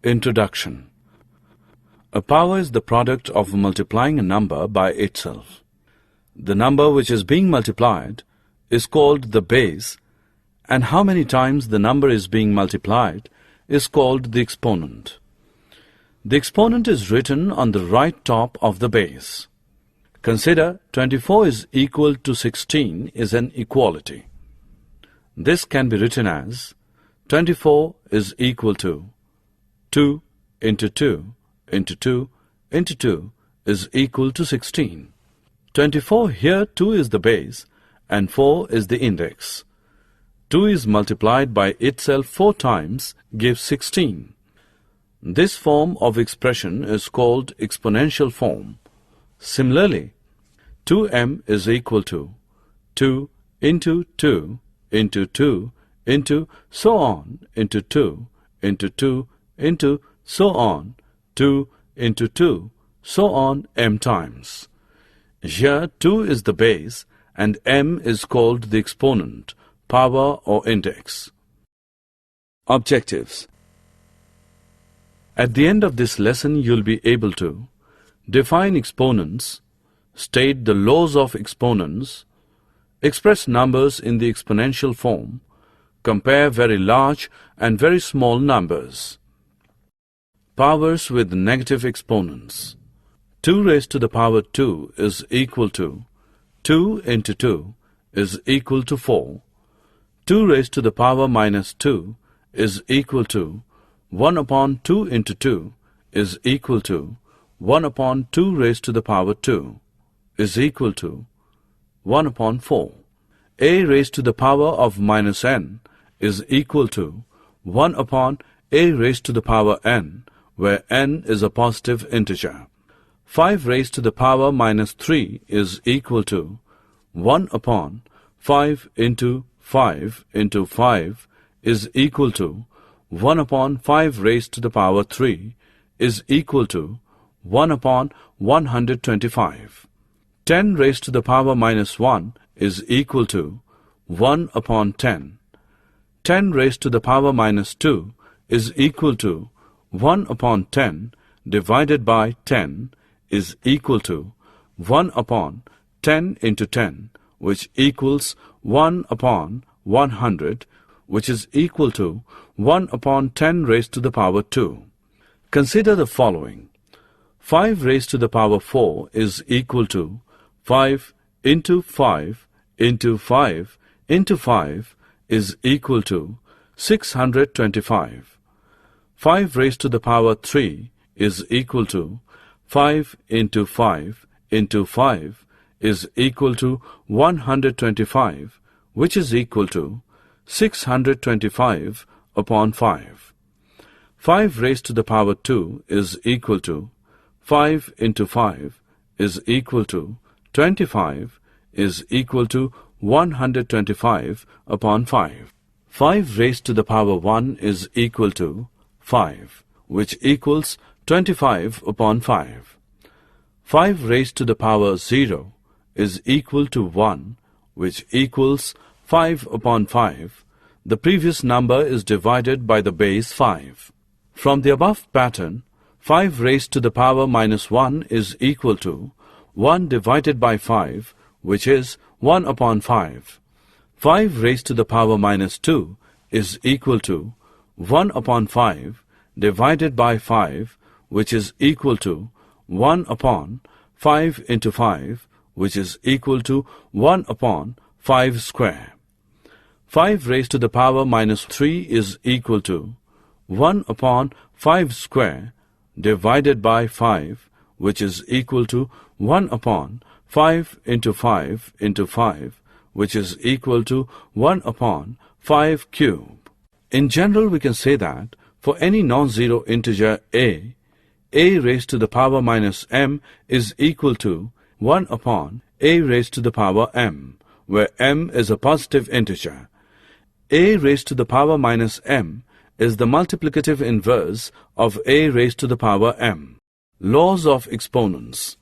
Introduction. A power is the product of multiplying a number by itself. The number which is being multiplied is called the base, and how many times the number is being multiplied is called the exponent. The exponent is written on the right top of the base. Consider 24 is equal to 16 is an equality. This can be written as 24 is equal to 2 into 2 into 2 into 2 is equal to 16. 24 here 2 is the base and 4 is the index. 2 is multiplied by itself 4 times gives 16. This form of expression is called exponential form. Similarly, 2m is equal to 2 into 2 into 2 into so on into 2 into 2 into so on 2 into 2 so on m times. Here 2 is the base and m is called the exponent, power or index. Objectives. At the end of this lesson you'll be able to define exponents, state the laws of exponents, express numbers in the exponential form, compare very large and very small numbers. Powers with negative exponents. 2 raised to the power 2 is equal to 2 into 2 is equal to 4. 2 raised to the power minus 2 is equal to 1 upon 2 into 2 is equal to 1 upon 2 raised to the power 2 is equal to 1 upon 4. A raised to the power of minus n is equal to 1 upon a raised to the power n, where n is a positive integer. 5 raised to the power minus 3 is equal to 1 upon 5 into 5 into 5 is equal to 1 upon 5 raised to the power 3 is equal to 1 upon 125. 10 raised to the power minus 1 is equal to 1 upon 10. 10 raised to the power minus 2 is equal to 1 upon 10 divided by 10 is equal to 1 upon 10 into 10, which equals 1 upon 100, which is equal to 1 upon 10 raised to the power 2. Consider the following. 5 raised to the power 4 is equal to 5 into 5 into 5 into 5 is equal to 625. 5 raised to the power 3 is equal to 5 into 5 into 5 is equal to 125, which is equal to 625 upon 5. 5 raised to the power 2 is equal to 5 into 5 is equal to 25 is equal to 125 upon 5. 5 raised to the power 1 is equal to 5, which equals 25 upon 5. 5 raised to the power 0 is equal to 1, which equals 5 upon 5. The previous number is divided by the base 5. From the above pattern, 5 raised to the power minus 1 is equal to 1 divided by 5, which is 1 upon 5. 5 raised to the power minus 2 is equal to 1 upon 5 divided by 5, which is equal to 1 upon 5 into 5, which is equal to 1 upon 5 square. 5 raised to the power minus 3 is equal to 1 upon 5 square divided by 5, which is equal to 1 upon 5 into 5 into 5, which is equal to 1 upon 5 cube. In general, we can say that for any non-zero integer a raised to the power minus m is equal to 1 upon a raised to the power m, where m is a positive integer. A raised to the power minus m is the multiplicative inverse of a raised to the power m. Laws of exponents.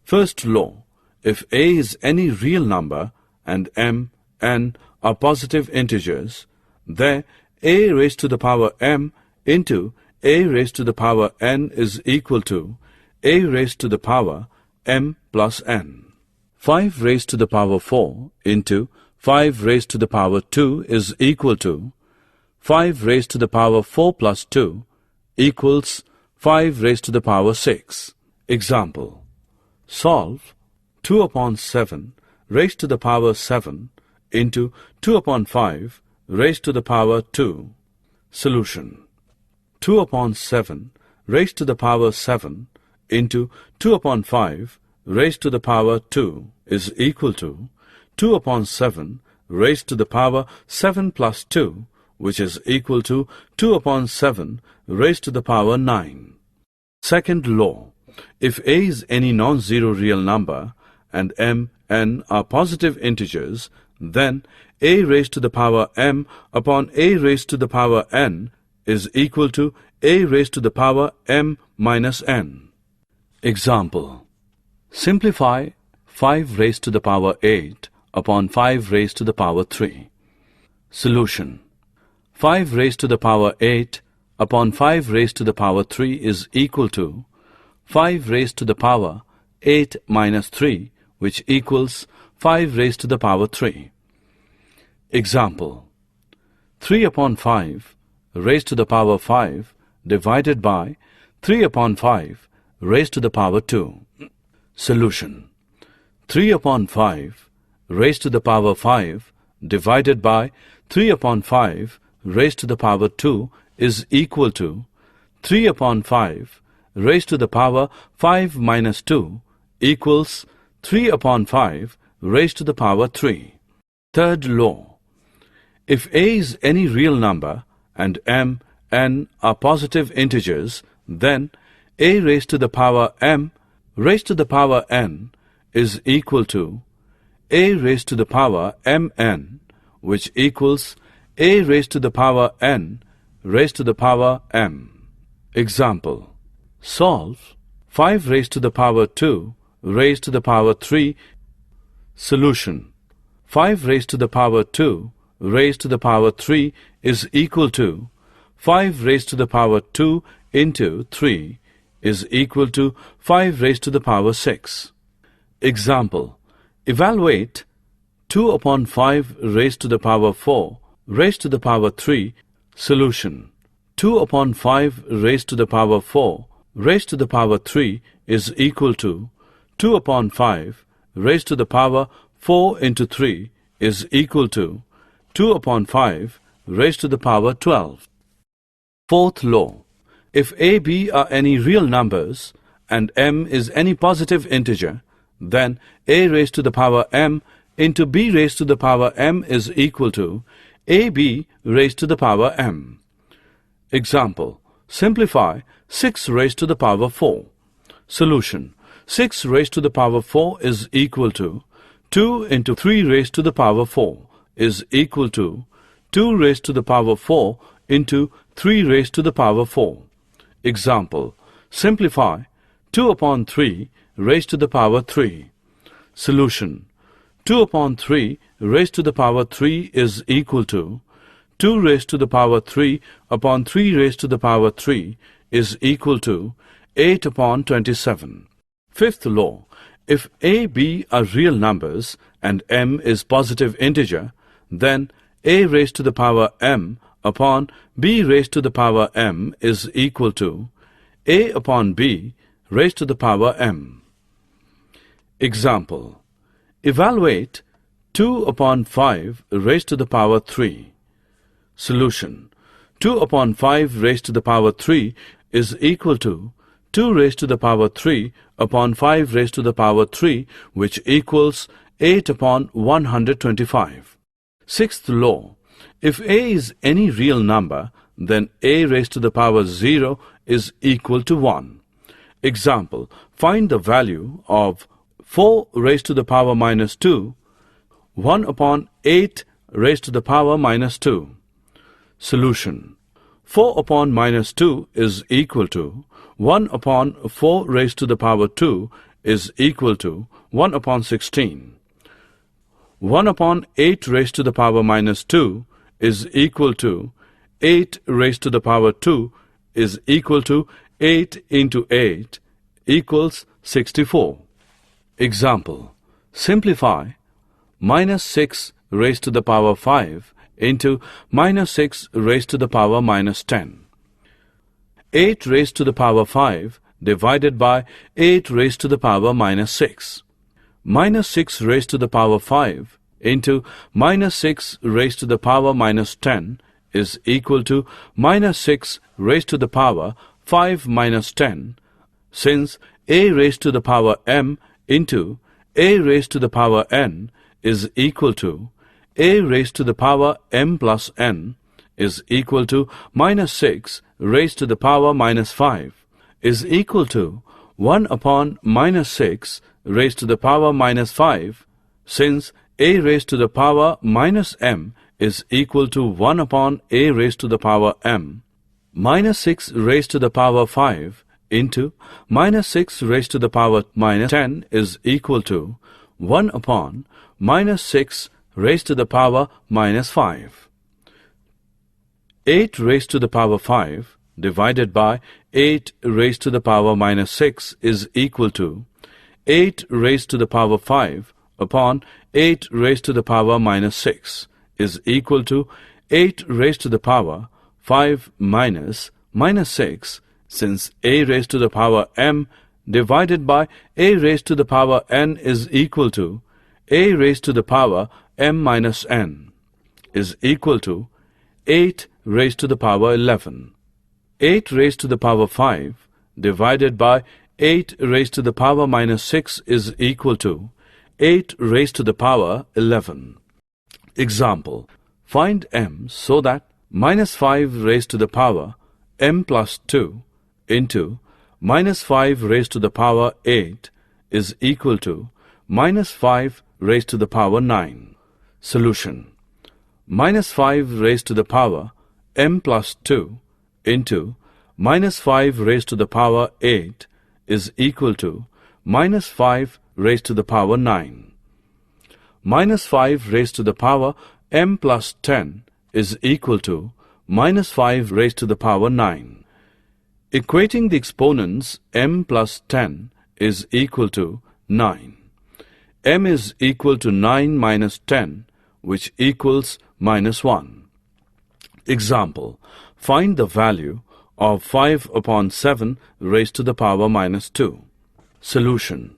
First law, if a is any real number and m, n are positive integers, then a raised to the power m into a raised to the power n is equal to a raised to the power m plus n. 5 raised to the power 4 into 5 raised to the power 2 is equal to 5 raised to the power 4 plus 2 equals 5 raised to the power 6. Example. Solve 2 upon 7 raised to the power 7 into 2 upon 5 raised to the power 2. Solution. 2 upon 7 raised to the power 7 into 2 upon 5 raised to the power 2 is equal to 2 upon 7 raised to the power 7 plus 2, which is equal to 2 upon 7 raised to the power 9. Second law. If a is any non-zero real number and m, n are positive integers, then a raised to the power m upon a raised to the power n is equal to a raised to the power m minus n. Example. Simplify 5 raised to the power 8 upon 5 raised to the power 3. Solution. 5 raised to the power 8 upon 5 raised to the power 3 is equal to 5 raised to the power 8 minus 3, which equals 5 raised to the power 3. Example. 3 upon 5 raised to the power 5 divided by 3 upon 5 raised to the power 2. Solution. 3 upon 5 raised to the power 5 divided by 3 upon 5 raised to the power 2 is equal to 3 upon 5 raised to the power 5 minus 2 equals 3 upon 5 raised to the power 3. Third law. If a is any real number and m, n are positive integers, then a raised to the power m raised to the power n is equal to a raised to the power mn, which equals a raised to the power n raised to the power m. Example. Solve 5 raised to the power 2 raised to the power 3. Solution. 5 raised to the power 2 raised to the power 3 is equal to 5 raised to the power 2 into 3 is equal to 5 raised to the power 6. Example. Evaluate 2 upon 5 raised to the power 4 raised to the power 3. Solution. 2 upon 5 raised to the power 4 raised to the power 3 is equal to 2 upon 5 raised to the power 4 into 3 is equal to 2 upon 5 raised to the power 12. Fourth law. If a, b are any real numbers and m is any positive integer, then a raised to the power m into b raised to the power m is equal to ab raised to the power m. Example. Simplify 6 raised to the power 4. Solution. 6 raised to the power 4 is equal to 2 into 3 raised to the power 4 is equal to 2 raised to the power 4 into 3 raised to the power 4. Example. Simplify 2 upon 3 raised to the power 3. Solution. 2 upon 3 raised to the power 3 is equal to 2 raised to the power 3 upon 3 raised to the power 3 is equal to 8 upon 27. Fifth law. If a, b are real numbers and m is positive integer, then a raised to the power m upon b raised to the power m is equal to a upon b raised to the power m. Example. Evaluate 2 upon 5 raised to the power 3. Solution. 2 upon 5 raised to the power 3 is equal to 2 raised to the power 3 upon 5 raised to the power 3, which equals 8 upon 125. Sixth law. If a is any real number, then a raised to the power 0 is equal to 1. Example. Find the value of 4 raised to the power minus 2, 1 upon 8 raised to the power minus 2. Solution. 4 upon minus 2 is equal to 1 upon 4 raised to the power 2 is equal to 1 upon 16. 1 upon 8 raised to the power minus 2 is equal to 8 raised to the power 2 is equal to 8 into 8 equals 64. Example. Simplify minus 6 raised to the power 5 into minus 6 raised to the power minus 10. 8 raised to the power 5 divided by 8 raised to the power minus 6. Minus 6 raised to the power 5 into minus 6 raised to the power minus 10 is equal to minus 6 raised to the power 5 minus 10, since a raised to the power m into a raised to the power n is equal to a raised to the power m plus n is equal to minus 6 raised to the power minus 5 is equal to 1 upon minus 6 raised to the power minus 5, since a raised to the power minus m is equal to 1 upon a raised to the power m. Minus 6 raised to the power 5 into minus 6 raised to the power minus 10 is equal to 1 upon minus 6 raised to the power minus 5. 8 raised to the power 5 divided by 8 raised to the power minus 6 is equal to 8 raised to the power 5 upon 8 raised to the power minus 6 is equal to 8 raised to the power 5 minus 6, since a raised to the power m divided by a raised to the power n is equal to a raised to the power m minus n is equal to 8 raised to the power 11. 8 raised to the power 5 divided by 8 raised to the power minus 6 is equal to 8 raised to the power 11. Example. Find m so that minus 5 raised to the power m plus 2 into minus 5 raised to the power 8 is equal to minus 5 raised to the power 9. Solution. Minus 5 raised to the power m plus 2 into minus 5 raised to the power 8 is equal to minus 5 raised to the power 9. Minus 5 raised to the power m plus 10 is equal to minus 5 raised to the power 9. Equating the exponents m plus 10 is equal to 9. M is equal to 9 minus 10, which equals minus 1. Example. Find the value of 5 upon 7 raised to the power minus 2. Solution.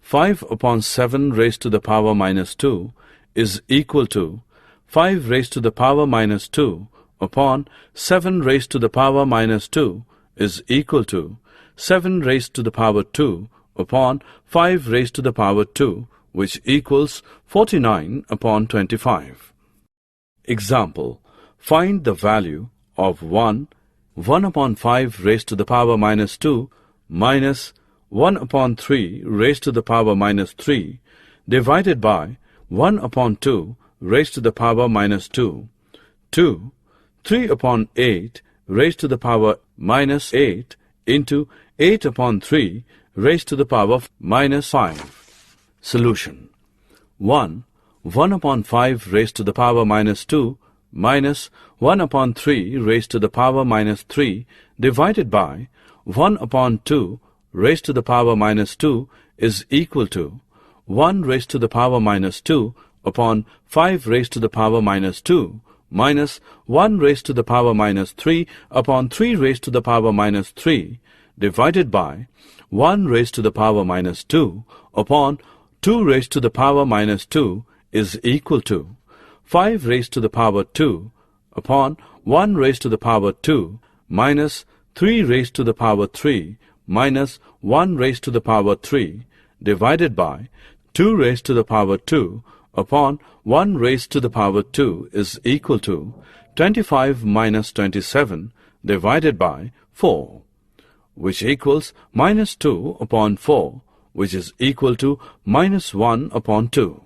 5 upon 7 raised to the power minus 2 is equal to 5 raised to the power minus 2 upon 7 raised to the power minus 2 is equal to 7 raised to the power 2 upon 5 raised to the power 2, which equals 49 upon 25. Example. Find the value of 1 upon 5 raised to the power minus 2 minus 1 upon 3 raised to the power minus 3 divided by 1 upon 2 raised to the power minus 2. 2. 3 upon 8 raised to the power minus 8 into 8 upon 3 raised to the power minus 5. Solution. 1 upon 5 raised to the power minus 2 minus 1 upon 3 raised to the power minus 3 divided by 1 upon 2 raised to the power minus 2 is equal to 1 raised to the power minus 2 upon 5 raised to the power minus 2 minus 1 raised to the power minus 3 upon 3 raised to the power minus 3 divided by 1 raised to the power minus 2 upon 2 raised to the power minus 2 is equal to 5 raised to the power 2 upon 1 raised to the power 2 minus 3 raised to the power 3 minus 1 raised to the power 3 divided by 2 raised to the power 2 upon 1 raised to the power 2 is equal to 25 minus 27 divided by 4, which equals minus 2 upon 4, which is equal to minus 1 upon 2.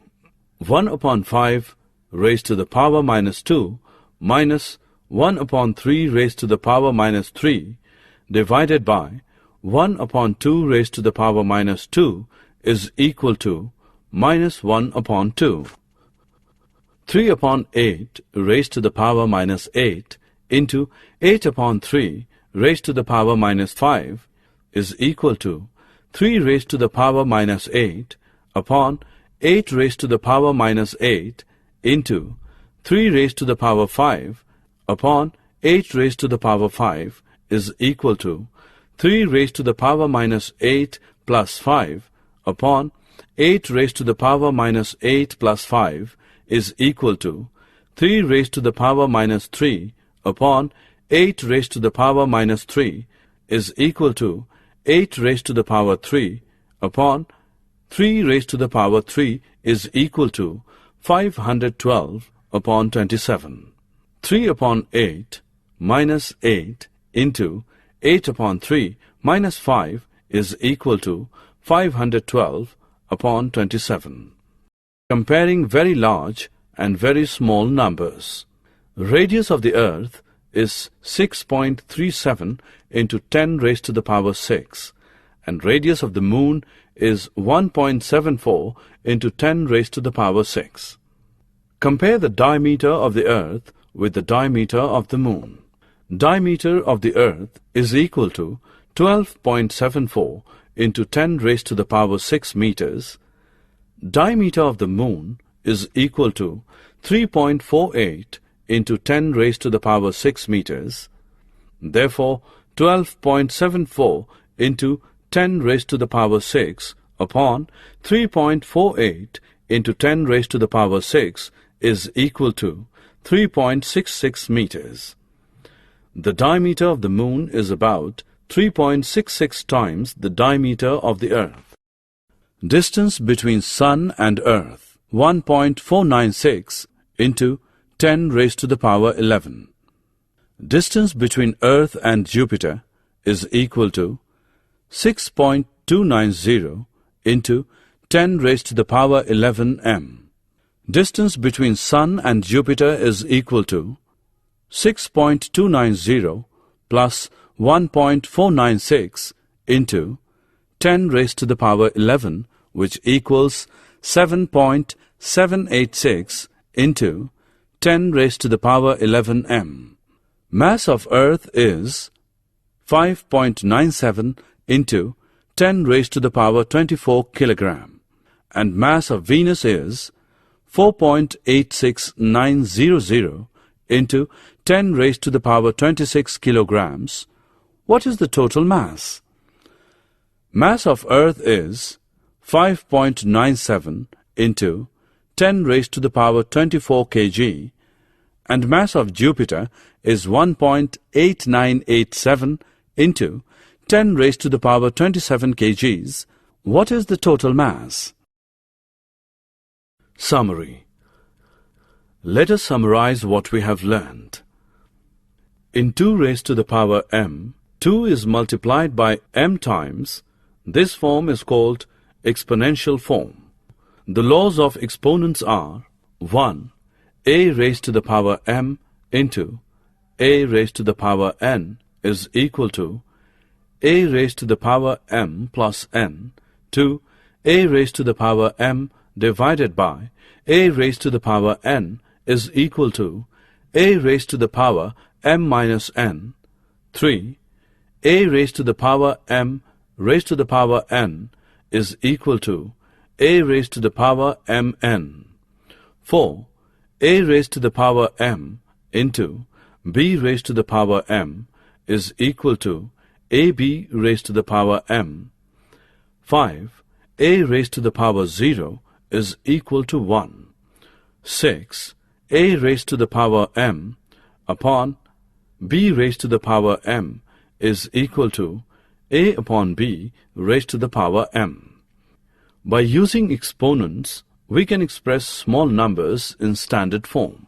1 upon 5 raised to the power minus 2 minus 1 upon 3 raised to the power minus 3 divided by 1 upon 2 raised to the power minus 2 is equal to minus 1 upon 2. 3 upon 8 raised to the power minus 8 into 8 upon 3 raised to the power minus 5 is equal to 3 raised to the power minus 8 upon 8 raised to the power minus 8 into 3 raised to the power 5 upon 8 raised to the power 5 is equal to 3 raised to the power minus 8 plus 5 upon 8 raised to the power minus 8 plus 5 is equal to 3 raised to the power minus 3 upon 8 raised to the power minus 3 is equal to 8 raised to the power 3 upon 3 raised to the power 3 is equal to 512 upon 27. 3 upon 8 minus 8 into 8 upon 3 minus 5 is equal to 512 upon 27. Comparing very large and very small numbers. Radius of the earth is 6.37 into 10 raised to the power 6, and radius of the moon is 1.74 into 10 raised to the power 6. Compare the diameter of the earth with the diameter of the moon. Diameter of the earth is equal to 12.74 into 10 raised to the power 6 meters. Diameter of the moon is equal to 3.48 into 10 raised to the power 6 meters. Therefore, 12.74 into 10 raised to the power 6 upon 3.48 into 10 raised to the power 6 is equal to 3.66 meters. The diameter of the moon is about 3.66 times the diameter of the earth. Distance between Sun and Earth, 1.496 into 10 raised to the power 11. Distance between Earth and Jupiter is equal to 6.290 into 10 raised to the power 11 m. Distance between Sun and Jupiter is equal to 6.290 plus 1.496 into 10 raised to the power 11, which equals 7.786 into 10 raised to the power 11 m. Mass of Earth is 5.97 into 10 raised to the power 24 kilogram, and mass of Venus is 4.86900 into 10 raised to the power 26 kilograms. What is the total mass? Mass of Earth is 5.97 into 10 raised to the power 24 kg, and mass of Jupiter is 1.8987 into 10 raised to the power 27 kgs. What is the total mass? Summary. Let us summarize what we have learned. In 2 raised to the power m, 2 is multiplied by m times. This form is called exponential form. The laws of exponents are 1. A raised to the power m into a raised to the power n is equal to a raised to the power m plus n. 2. A raised to the power m divided by a raised to the power n is equal to a raised to the power m minus n. 3. A raised to the power m raised to the power n is equal to a raised to the power mn. 4. A raised to the power m into b raised to the power m is equal to ab raised to the power m. 5. A raised to the power 0 is equal to 1. 6. A raised to the power m upon b raised to the power m is equal to a upon b raised to the power m. By using exponents, we can express small numbers in standard form.